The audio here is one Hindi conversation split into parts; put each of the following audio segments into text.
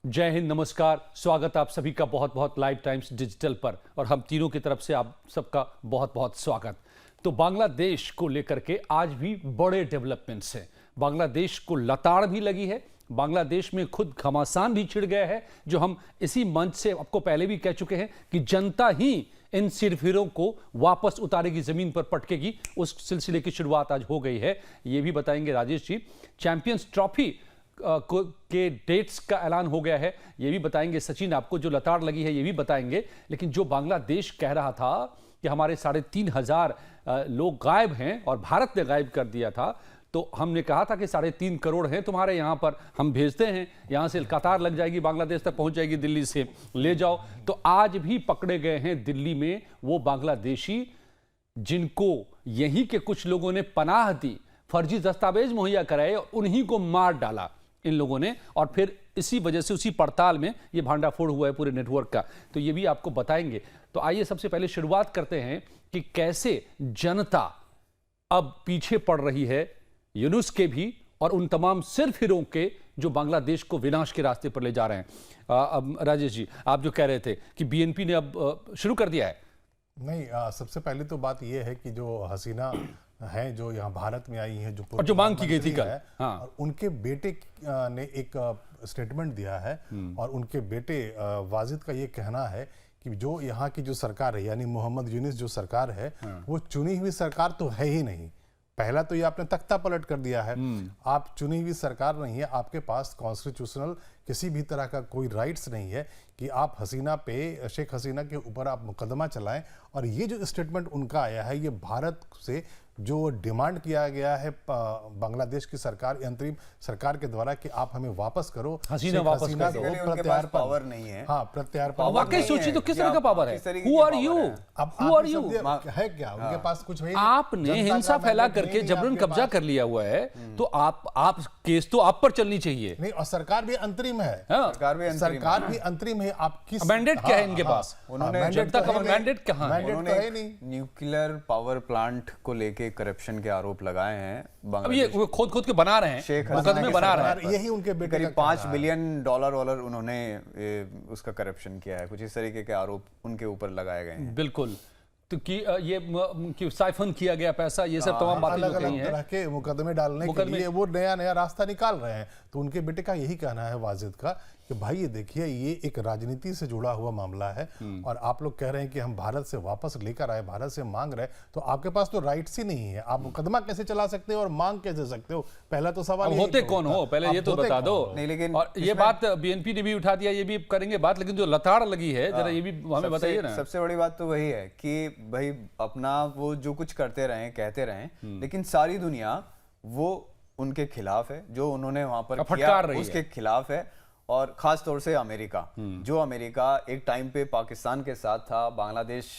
जय हिंद, नमस्कार, स्वागत आप सभी का बहुत बहुत लाइव टाइम्स डिजिटल पर। और हम तीनों की तरफ से आप सबका बहुत बहुत स्वागत। तो बांग्लादेश को लेकर के आज भी बड़े डेवलपमेंट्स हैं। बांग्लादेश को लताड़ भी लगी है, बांग्लादेश में खुद घमासान भी छिड़ गया है, जो हम इसी मंच से आपको पहले भी कह चुके हैं कि जनता ही इन सिरफिरों को वापस उतारेगी, जमीन पर पटकेगी। उस सिलसिले की शुरुआत आज हो गई है, ये भी बताएंगे राजेश जी। चैंपियंस ट्रॉफी के डेट्स का ऐलान हो गया है, ये भी बताएंगे सचिन। आपको जो लताड़ लगी है ये भी बताएंगे। लेकिन जो बांग्लादेश कह रहा था कि हमारे 3,500 लोग गायब हैं और भारत ने गायब कर दिया था, तो हमने कहा था कि 3.5 करोड़ हैं तुम्हारे यहाँ पर, हम भेजते हैं, यहाँ से कतार लग जाएगी, बांग्लादेश तक पहुँच जाएगी, दिल्ली से ले जाओ। तो आज भी पकड़े गए हैं दिल्ली में वो बांग्लादेशी जिनको यहीं के कुछ लोगों ने पनाह दी, फर्जी दस्तावेज मुहैया कराए और उन्हीं को मार डाला इन लोगों ने। और फिर इसी वजह से उसी पड़ताल में ये भांडाफोड़ हुआ है पूरे नेटवर्क का, तो ये भी आपको बताएंगे। तो आइए सबसे पहले शुरुआत करते हैं कि कैसे जनता अब पीछे पड़ रही है यूनुस के भी और उन तमाम सिरफिरों के जो बांग्लादेश को विनाश के रास्ते पर ले जा रहे हैं। अब राजेश जी, आप जो कह रहे थे कि बीएनपी ने अब शुरू कर दिया है। नहीं, सबसे पहले तो बात यह है कि जो हसीना हैं जो यहाँ भारत में आई हैं, और जो मांग की गई थी कल, हाँ, और उनके बेटे ने एक स्टेटमेंट दिया है और उनके बेटे वाजिद का ये कहना है कि जो यहाँ की जो सरकार है, यानी मोहम्मद यूनुस जो सरकार है, वो चुनी हुई सरकार तो है ही नहीं। पहला तो ये आपने तख्ता पलट कर दिया है। आप चुनी हुई सरकार नहीं है, आपके पास कॉन्स्टिट्यूशनल किसी भी तरह का कोई राइट्स नहीं है कि आप हसीना पे, शेख हसीना के ऊपर आप मुकदमा चलाएं। और ये जो स्टेटमेंट उनका आया है, ये भारत से जो डिमांड किया गया है बांग्लादेश की सरकार, अंतरिम सरकार के द्वारा कि आप हमें वापस करो, हसीना वापस कर दो। प्रत्यार पावर नहीं है। हाँ, प्रत्यार वाकई सोचिए तो किस तरह का पावर है? Who are you? Who are you? है क्या उनके पास? कुछ है। आपने हिंसा फैला करके जबरन कब्जा कर लिया हुआ है, तो आप केस तो आप पर चलनी चाहिए। नहीं, और सरकार भी अंतरिम है। सरकार भी अंतरिम है। आप किस मैंडेट क्या है इनके पास? उन्होंने जनता का मैंडेट कहाँ है? उन्होंने न्यूक्लियर पावर प्लांट को लेके करप्शन के आरोप लगाए हैं। अब ये खोद के बना रहे हैं, शेख मुकदमे बना रहे हैं। यही उनके बेटे करीब $5 बिलियन उन्होंने उसका करप्शन किया है। कुछ इस तरीके के आरोप उनके ऊपर लगाए गए हैं। बिल्कुल। तो कि ये कि साइफन किया गया पैसा, ये सब तमाम बातें जो कही हैं, तरह के मुकदमे डालने के लिए वो नया रास्ता निकाल रहे हैं। तो उनके बेटे का यही कहना है, वाजिद का, कि भाई ये देखिए, ये एक राजनीति से जुड़ा हुआ मामला है और आप लोग कह रहे हैं कि हम भारत से वापस लेकर आए, भारत से मांग रहे हैं, तो आपके पास तो राइट्स ही नहीं है। आप मुकदमा कैसे चला सकते हो और मांग कैसे सकते हो? पहला तो सवाल होते कौन हो, पहले ये तो बता दो। नहीं, लेकिन और ये बात बीएनपी ने भी उठा दिया, ये भी करेंगे बात, लेकिन जो लताड़ लगी है जरा ये भी हमें बताइए ना। सबसे बड़ी बात तो वही है कि भाई अपना वो जो कुछ करते रहे, कहते रहे, लेकिन सारी दुनिया वो उनके खिलाफ है। जो उन्होंने वहां पर किया उसके खिलाफ है। और खास तौर से अमेरिका, जो अमेरिका एक टाइम पे पाकिस्तान के साथ था, बांग्लादेश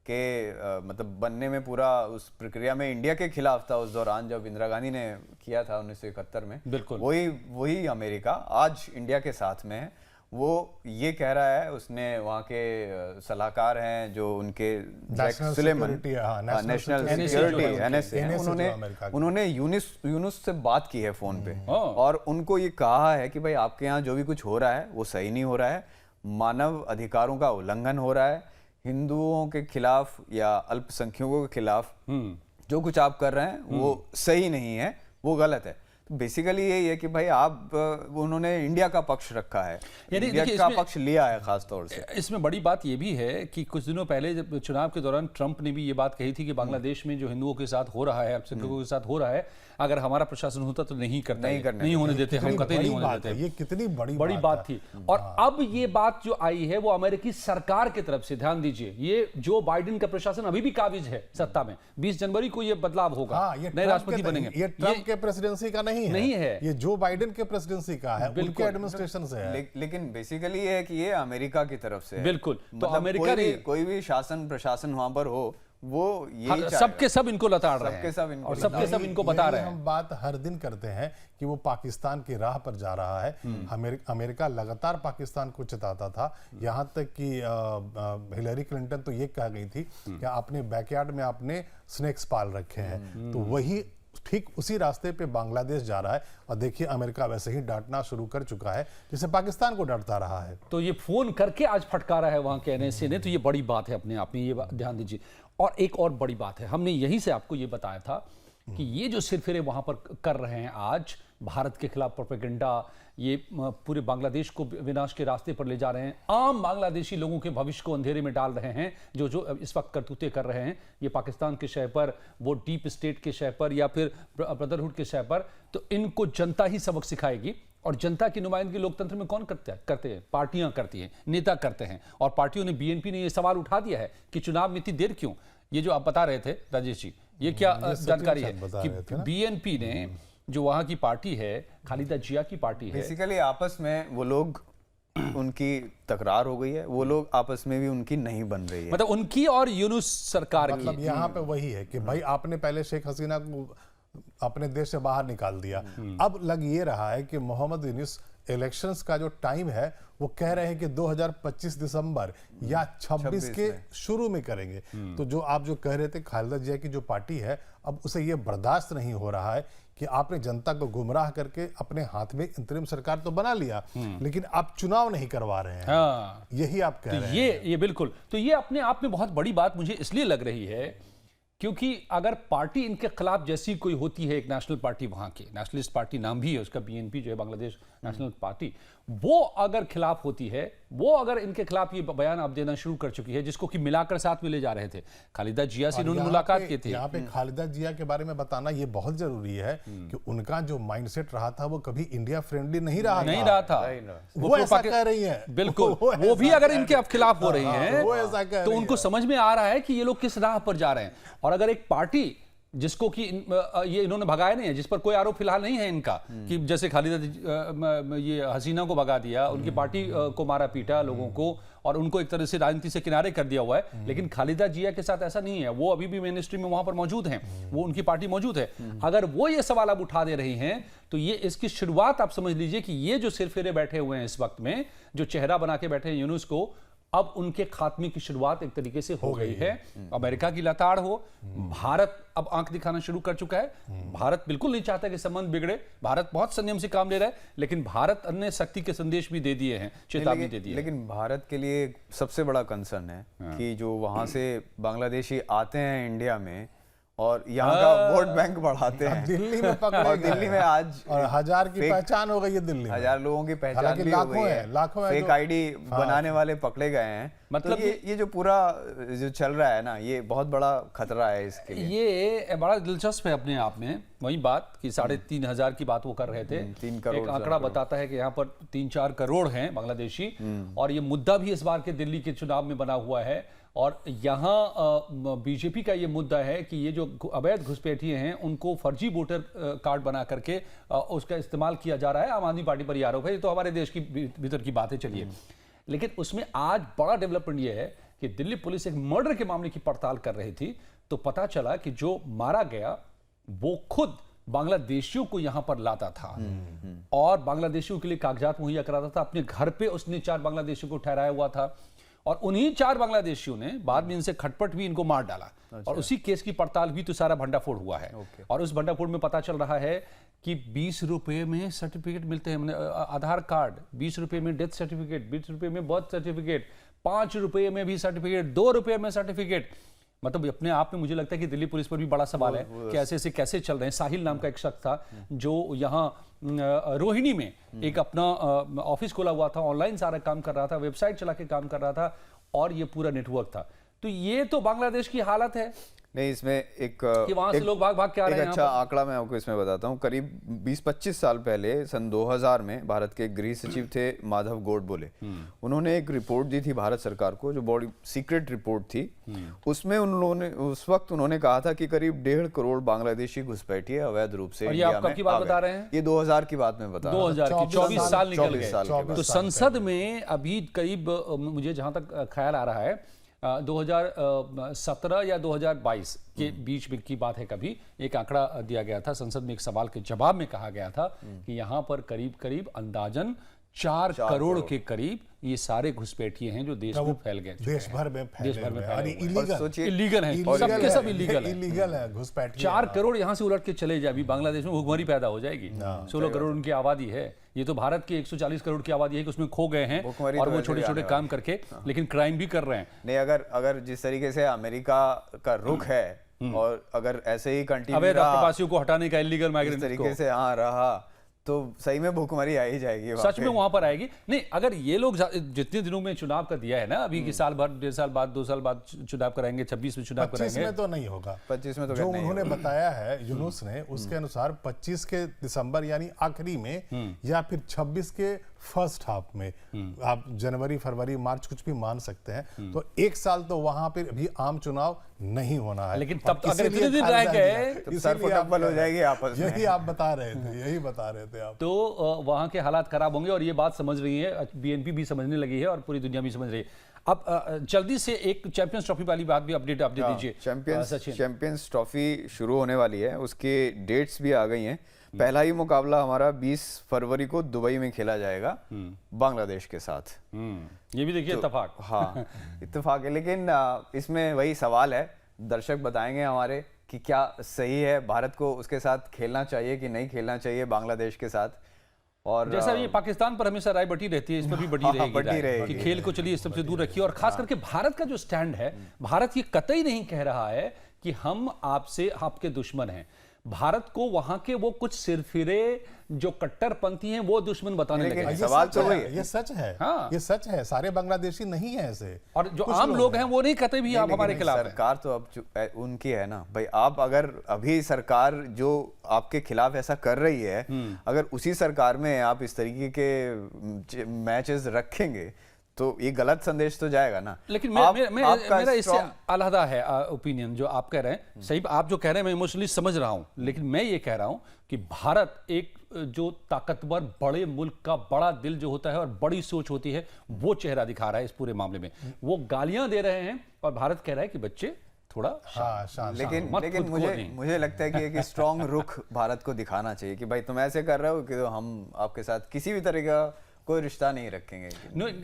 के मतलब बनने में पूरा उस प्रक्रिया में इंडिया के खिलाफ था उस दौरान, जब इंदिरा गांधी ने किया था 1971 में। बिल्कुल वही अमेरिका आज इंडिया के साथ में है। वो ये कह रहा है, उसने वहाँ के सलाहकार हैं जो उनके नेशनल सिक्योरिटी NSA, उन्होंने यूनुस से बात की है फोन पे और उनको ये कहा है कि भाई आपके यहाँ जो भी कुछ हो रहा है वो सही नहीं हो रहा है, मानव अधिकारों का उल्लंघन हो रहा है, हिंदुओं के खिलाफ या अल्पसंख्यकों के खिलाफ जो कुछ आप कर रहे हैं वो सही नहीं है, वो गलत है। बेसिकली यही है कि भाई आप, उन्होंने इंडिया का पक्ष रखा है, इंडिया का पक्ष लिया है खास तौर से। इसमें बड़ी बात यह भी है कि कुछ दिनों पहले जब चुनाव के दौरान ट्रंप ने भी ये बात कही थी कि बांग्लादेश में जो हिंदुओं के साथ हो रहा है, अल्पसंख्यकों के साथ हो रहा है, अगर हमारा प्रशासन होता तो नहीं होने देते, हम कतई नहीं होने देते। ये कितनी बड़ी बात थी। और अब ये बात जो आई है वो अमेरिकी सरकार की तरफ से, ध्यान दीजिए, ये जो बाइडेन का प्रशासन अभी भी काबिज है सत्ता में, 20 जनवरी को ये बदलाव होगा, नए राष्ट्रपति बनेंगे। ये ट्रंप के प्रेसिडेंसी का नहीं है, ये जो बाइडेन के प्रेसिडेंसी का है, उनके एडमिनिस्ट्रेशन से है। लेकिन बेसिकली ये है कि ये अमेरिका की तरफ से है। बिल्कुल। तो अमेरिका कोई भी शासन प्रशासन वहां पर हो, वो यही सबके सब इनको लताड़ रहे हैं, और सबके सब इनको बता रहे हैं। हम बात हर दिन करते हैं कि वो पाकिस्तान की राह पर जा रहा है। अमेरिका लगातार पाकिस्तान को चिताता था, यहाँ तक कि हिलरी क्लिंटन तो ये कह गई थी कि अपने बैकयार्ड में आपने स्नेक्स पाल रखे हैं। तो वही ठीक उसी रास्ते पे बांग्लादेश जा रहा है। और देखिए अमेरिका वैसे ही डांटना शुरू कर चुका है जैसे पाकिस्तान को डांटता रहा है। तो ये फोन करके आज फटकारा है वहां के एनएसए ने, तो ये बड़ी बात है अपने आप में, ये ध्यान दीजिए। और एक और बड़ी बात है, हमने यहीं से आपको ये बताया था कि ये जो सिरफिरे वहां पर कर रहे हैं आज, भारत के खिलाफ प्रोपेगेंडा, ये पूरे बांग्लादेश को विनाश के रास्ते पर ले जा रहे हैं, आम बांग्लादेशी लोगों के भविष्य को अंधेरे में डाल रहे हैं, जो जो इस वक्त करतूते कर रहे हैं, ये पाकिस्तान के शय पर, वो डीप स्टेट के शय पर, या फिर ब्रदरहुड के शय पर, तो इनको जनता ही सबक सिखाएगी। और जनता की नुमाइंदगी लोकतंत्र में कौन करते हैं? पार्टियां करती हैं, नेता करते हैं। और पार्टियों ने, बीएनपी ने यह सवाल उठा दिया है कि चुनाव में इतनी देर क्यों? ये जो आप बता रहे थे राजेश जी, ये क्या जानकारी है कि बीएनपी ने, जो वहां की पार्टी है, खालिदा जिया की पार्टी है, बेसिकली आपस में वो लोग, उनकी तकरार हो गई है, वो लोग आपस में भी उनकी नहीं बन रही है, मतलब उनकी और यूनुस सरकार की। मतलब यहाँ पे वही है कि भाई आपने पहले शेख हसीना को अपने देश से बाहर निकाल दिया, अब लग ये रहा है कि मोहम्मद यूनुस इलेक्शंस का जो टाइम है वो कह रहे हैं कि 2025 दिसंबर या 26 के शुरू में करेंगे। तो जो आप जो कह रहे थे खालिदा जिया की जो पार्टी है, अब उसे ये बर्दाश्त नहीं हो रहा है कि आपने जनता को गुमराह करके अपने हाथ में इंतरिम सरकार तो बना लिया, लेकिन आप चुनाव नहीं करवा रहे हैं। हाँ, यही आप कह रहे हैं। ये बिल्कुल, तो ये अपने आप में बहुत बड़ी बात मुझे इसलिए लग रही है क्योंकि अगर पार्टी इनके खिलाफ जैसी कोई होती है, एक नेशनल पार्टी, वहां की नेशनलिस्ट पार्टी नाम भी है उसका, बीएनपी जो है बांग्लादेश नेशनल पार्टी, वो अगर खिलाफ होती है, वो अगर इनके खिलाफ ये बयान आप देना शुरू कर चुकी है, जिसको कि मिलाकर साथ में ले जा रहे थे, खालिदा जिया से इन्होंने मुलाकात की थी। यहाँ पे खालिदा जिया के बारे में बताना ये बहुत जरूरी है कि उनका जो माइंडसेट रहा था वो कभी इंडिया फ्रेंडली नहीं रहा था। वो ऐसा कह रही है, बिल्कुल, वो भी अगर इनके खिलाफ हो रही है तो उनको समझ में आ रहा है कि ये लोग किस राह पर जा रहे हैं। और अगर एक पार्टी जिसको कि ये इन्होंने भगाया नहीं है, जिस पर कोई आरोप फिलहाल नहीं है इनका, कि जैसे खालिदा ये हसीना को भगा दिया, उनकी पार्टी को मारा पीटा लोगों को, और उनको एक तरह से राजनीति से किनारे कर दिया हुआ है, लेकिन खालिदा जिया के साथ ऐसा नहीं है। वो अभी भी मेन स्ट्रीम में वहां पर मौजूद हैं, वो उनकी पार्टी मौजूद है। अगर वो ये सवाल अब उठा दे रही हैं तो ये इसकी शुरुआत आप समझ लीजिए कि ये जो सिरफिरे बैठे हुए हैं इस वक्त में, जो चेहरा बना के बैठे हैं यूनुस को, अब उनके खात्मे की शुरुआत एक तरीके से हो गई है। अमेरिका की लताड़ हो, भारत अब आंख दिखाना शुरू कर चुका है। भारत बिल्कुल नहीं चाहता कि संबंध बिगड़े, भारत बहुत संयम से काम ले रहा है, लेकिन भारत अन्य शक्ति के संदेश भी दे दिए हैं, चेतावनी दे दी है। लेकिन भारत के लिए सबसे बड़ा कंसर्न है कि जो वहां से बांग्लादेशी आते हैं इंडिया में और यहाँ का वोट बैंक बढ़ाते हैं, दिल्ली में पकड़े और दिल्ली में आज और 1000 की पहचान हो गई है दिल्ली में, 1000 लोगों की पहचान भी हो गई है, लाखों है फेक आईडी बनाने वाले पकड़े गए हैं। मतलब तो ये जो पूरा जो चल रहा है ना, ये बहुत बड़ा खतरा है इसके लिए। ये बड़ा दिलचस्प है अपने आप में। वही बात कि 3,500 की बात वो कर रहे थे, 3 करोड़ एक आंकड़ा बताता है कि यहाँ पर 3-4 करोड़ हैं बांग्लादेशी, और ये मुद्दा भी इस बार के दिल्ली के चुनाव में बना हुआ है। और यहाँ बीजेपी का ये मुद्दा है कि ये जो अवैध घुसपैठिए हैं उनको फर्जी वोटर कार्ड बना करके उसका इस्तेमाल किया जा रहा है। आम आदमी पार्टी पर ये आरोप है। ये तो हमारे देश की भीतर की बात है, चलिए। लेकिन उसमें आज बड़ा डेवलपमेंट ये है कि दिल्ली पुलिस एक मर्डर के मामले की पड़ताल कर रही थी, तो पता चला कि जो मारा गया वो खुद बांग्लादेशियों को यहां पर लाता था और बांग्लादेशियों के लिए कागजात मुहैया कराता था। अपने घर पे उसने 4 बांग्लादेशियों को ठहराया हुआ था, और उन्हीं 4 बांग्लादेशियों ने बाद में इनसे खटपट भी इनको मार डाला। और उसी केस की पड़ताल भी तो सारा भंडाफोड़ हुआ है। और उस भंडाफोड़ में पता चल रहा है कि 20 रुपए में सर्टिफिकेट मिलते हैं, आधार कार्ड 20 रुपए में, डेथ सर्टिफिकेट 20 रुपए में, बर्थ सर्टिफिकेट 5 रुपए में भी सर्टिफिकेट, 2 रुपए में सर्टिफिकेट। मतलब अपने आप में मुझे लगता है कि दिल्ली पुलिस पर भी बड़ा सवाल है कि ऐसे कैसे चल रहे हैं। साहिल नाम का एक शख्स था जो यहाँ रोहिणी में एक अपना ऑफिस खोला हुआ था, ऑनलाइन सारा काम कर रहा था, वेबसाइट चला के काम कर रहा था, और ये पूरा नेटवर्क था। तो ये तो बांग्लादेश की हालत है। नहीं, इसमें एक कि वहां से लोग भाग के आ रहे हैं। एक अच्छा आंकड़ा मैं आपको इसमें बताता हूँ। करीब 20-25 साल पहले सन 2000 में भारत के गृह सचिव थे माधव गोडबोले। उन्होंने एक रिपोर्ट दी थी भारत सरकार को, जो बड़ी सीक्रेट रिपोर्ट थी। उसमें उन्होंने उस वक्त उन्होंने कहा था कि करीब 1.5 करोड़ बांग्लादेशी घुसपैठिए अवैध रूप से इंडिया में। आप कब की बात बता रहे हैं? ये 2000 की बात में बता रहा हूं। 2000 की 24 साल निकल गए। तो साल संसद में अभी करीब मुझे जहां तक ख्याल आ रहा है 2017 या 2022 के बीच में की बात है। कभी एक आंकड़ा दिया गया था संसद में, एक सवाल के जवाब में कहा गया था कि यहां पर करीब करीब अंदाजन 4 करोड़ के करीब ये सारे घुसपैठिए हैं जो देश में फैल गए, देश भर में फैले देश भर में हुए हैं। और फैले हुए हैं। इलीगल सोचिए, इलीगल है, सबके सब इलीगल है। इलीगल है घुसपैठिए। 4 करोड़ यहाँ से उलट के चले जाए, अभी बांग्लादेश में भुखमरी पैदा हो जाएगी। 16 करोड़ उनकी आबादी है, ये तो भारत की 140 करोड़ की आबादी है कि उसमें खो गए हैं भुखमरी और तो वो वैसे छोटे भी छोटे आने काम करके लेकिन क्राइम भी कर रहे हैं। नहीं, अगर जिस तरीके से अमेरिका का रुख है और अगर ऐसे ही कंटिन्यू अवैध आप्रवासियों को हटाने का, इलीगल इस माइग्रेंट तरीके से रहा तो सही में भूखमरी आ ही जाएगी वहाँ सच में पे। वहां पर आएगी। नहीं, अगर ये लोग जितने दिनों में चुनाव का दिया है ना, अभी की साल भर, 1.5 साल बाद, 2 साल बाद चुनाव कराएंगे, 26 में चुनाव 25 कराएंगे। में तो नहीं होगा। 25 में तो जो नहीं उन्होंने बताया है यूनुस ने, उसके अनुसार 25 के दिसंबर यानी आखिरी में या फिर 26 के फर्स्ट हाफ में, आप जनवरी फरवरी मार्च कुछ भी मान सकते हैं, तो 1 साल तो वहां पर अभी आम चुनाव नहीं होना है। लेकिन तब और अगर इसीलिए इतने दिन खारिज रह दिया। गए तो सर इसीलिए आप फुटबॉल हो कह रहे जाएगी हैं। आपस में। यही आप बता रहे थे, यही बता रहे थे आप। तो वहां के हालात खराब होंगे और ये बात समझ रही है, बीएनपी भी समझने लगी है और पूरी दुनिया भी समझ रही है। अब जल्दी से एक चैंपियंस ट्रॉफी वाली बात भी अपडेट दीजिए सचिन। चैंपियंस ट्रॉफी शुरू होने वाली है, उसके डेट्स भी आ गई हैं। पहला ही मुकाबला हमारा 20 फरवरी को दुबई में खेला जाएगा बांग्लादेश के साथ। ये भी देखिए इत्तेफाक। हाँ, इत्तेफाक है, लेकिन इसमें वही सवाल है, दर्शक बताएंगे हमारे कि क्या सही है, भारत को उसके साथ खेलना चाहिए कि नहीं खेलना चाहिए बांग्लादेश के साथ। और जैसा ये पाकिस्तान पर हमेशा राय बटी रहती है, इस पर भी बटी रहेगी बटी राय रहेगी। कि खेल को चलिए इस सबसे दूर रखिए। और खास करके भारत का जो स्टैंड है, भारत ये कतई नहीं कह रहा है कि हम आपसे आपके दुश्मन हैं। भारत को वहां के वो कुछ सिरफिरे जो कट्टरपंथी हैं वो दुश्मन बताने लेकिन लगे। ये सवाल सच तो है, वही है। ये सच है। हाँ। ये सच है, सारे बांग्लादेशी नहीं है ऐसे। और जो कुछ आम लोग हैं वो नहीं कहते भी आप लेकिन हमारे खिलाफ हैं। सरकार तो अब उनकी है ना भाई। आप अगर अभी सरकार जो आपके खिलाफ ऐसा कर रही है, अगर उसी सरकार में आप इस तरीके के मैचेस रखेंगे तो ये गलत संदेश तो जाएगा ना। लेकिन आपका मेरा इससे strong- अलहदा है ओपिनियन जो आप कह रहे हैं। सही, आप जो कह रहे हैं मैं इमोशनली समझ रहा हूं, लेकिन मैं ये कह रहा हूं कि भारत एक जो ताकतवर बड़े मुल्क का बड़ा दिल जो होता है और बड़ी सोच होती है, वो चेहरा दिखा रहा है इस पूरे मामले में। वो गालियां दे रहे हैं और भारत कह रहा है कि बच्चे थोड़ा हाँ, शांत। लेकिन मत लेकिन खुद को मुझे नहीं। मुझे लगता है कि एक स्ट्रांग रुख भारत को दिखाना चाहिए कि भाई तुम ऐसे कर रहे हो कि तो हम आपके साथ किसी भी तरह का कोई रिश्ता नहीं रखेंगे।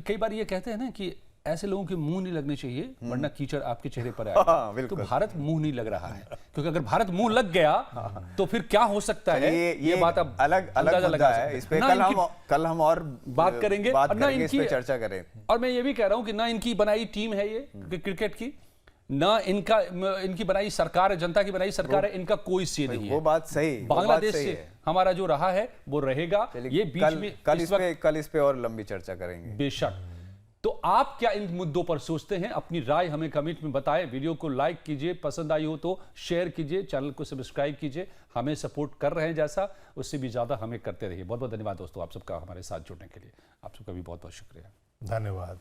कई बार ये कहते हैं ना कि ऐसे लोगों के मुंह नहीं लगने चाहिए वरना कीचड़ आपके चेहरे पर हाँ, आएगा। तो बिल्कुल। भारत मुंह नहीं लग रहा है, क्योंकि अगर भारत मुंह लग गया तो फिर क्या हो सकता है, ये बात अब अलग अंदाजा मुद्दा लगा है। सकते इस हैं। पे ना कल हम और बात करेंगे बात और ना करेंगे, इस पे चर्चा करें। और मैं ये भी कह रहा हूं कि ना इनकी बनाई टीम है ये क्रिकेट की, ना इनकी बनाई सरकार है, जनता की बनाई सरकार है, इनका कोई से नहीं है। वो बात सही, बांग्लादेश से हमारा जो रहा है वो रहेगा। ये बीच में कल इस पे और लंबी चर्चा करेंगे बेशक। तो आप क्या इन मुद्दों पर सोचते हैं? अपनी राय हमें कमेंट में बताएं। वीडियो को लाइक कीजिए, पसंद आई हो तो शेयर कीजिए, चैनल को सब्सक्राइब कीजिए। हमें सपोर्ट कर रहे हैं जैसा, उससे भी ज्यादा हमें करते रहिए। बहुत बहुत धन्यवाद दोस्तों आप सबका हमारे साथ जुड़ने के लिए। आप सबका भी बहुत बहुत शुक्रिया। धन्यवाद।